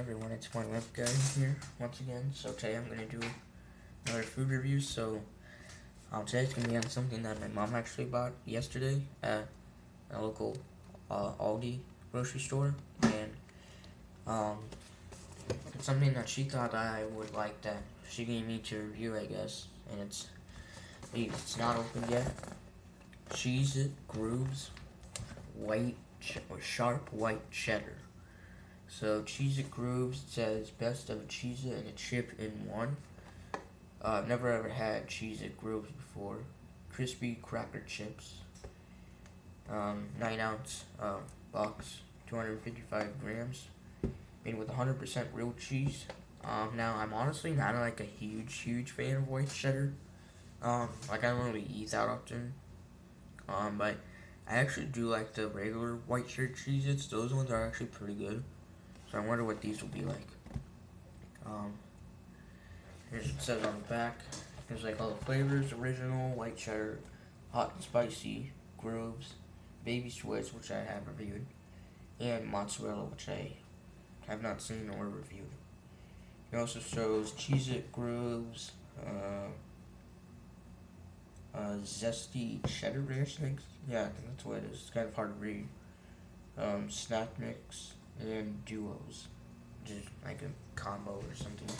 everyone, it's my left guy here once again. So today I'm going to do another food review. So today's going to be on something that my mom actually bought yesterday at a local Aldi grocery store. And it's something that she thought I would like that she gave me to review, I guess. And it's not open yet. Cheez Grooves Sharp White Cheddar. So Cheez Grooves says best of a Cheez and a chip in one. I've never ever had Cheez Grooves before. Crispy cracker chips. 9-ounce box, 255 grams. Made with 100% real cheese. Now I'm honestly not like a huge fan of white cheddar. Like I don't really eat that often. But I actually do like the regular white cheddar Cheez-Its. Those ones are actually pretty good. So I wonder what these will be like. Here's what it says on the back. There's like all the flavors: original, white cheddar, hot and spicy, Grooves, baby Swiss, which I have reviewed, and mozzarella, which I have not seen or reviewed. It also shows Cheez-It Grooves, zesty cheddar ranch things. Yeah, I think that's what it is. It's kind of hard to read. Snack mix and duos, which is like a combo or something.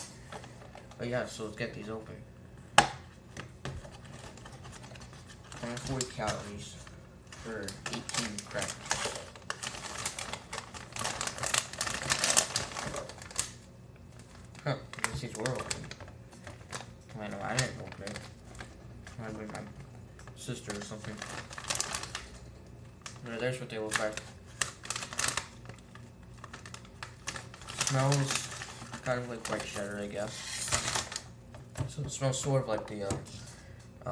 But yeah, so let's get these open. 140 calories for 18 crackers. Huh, I guess these were open. I know I didn't open it. Might have been my sister or something. There's what they look like. Smells kind of like white cheddar, I guess. So it smells sort of like the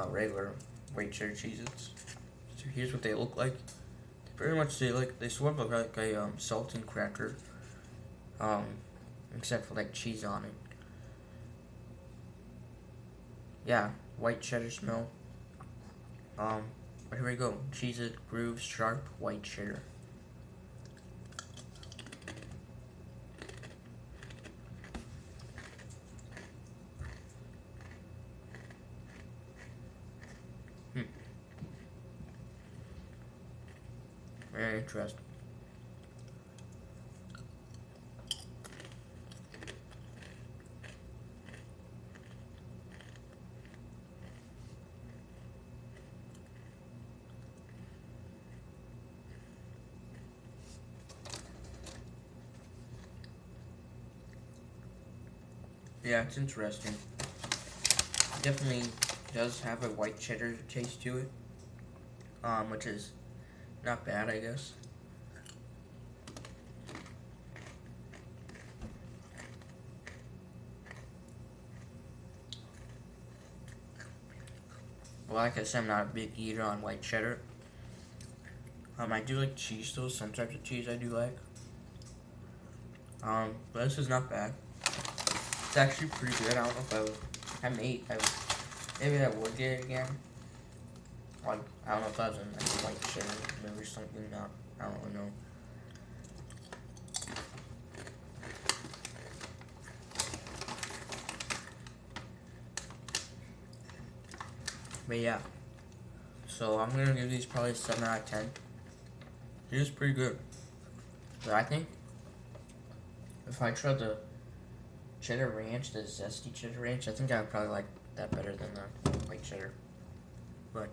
regular white cheddar Cheez-Its. So here's what they look like. Pretty much they sort of look like a saltine cracker, except for like cheese on it. Yeah, white cheddar smell. But here we go. Cheez-It Grooves Sharp White Cheddar. Very interesting. Yeah, it's interesting. It definitely does have a white cheddar taste to it, which is not bad, I guess. Well, like I said, I'm not a big eater on white cheddar. I do like cheese though. Some types of cheese I do like. But this is not bad. It's actually pretty good. I don't know if maybe I would get it again. Like, I don't know if I was in like white cheddar or something. I don't really know. But yeah. So I'm gonna give these probably a 7 out of 10. It is pretty good. But I think if I tried the cheddar ranch, the zesty cheddar ranch, I think I would probably like that better than the white cheddar. But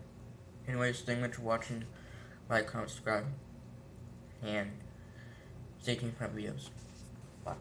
anyways, thank you much for watching. Like, comment, subscribe, and stay tuned for my videos. Bye.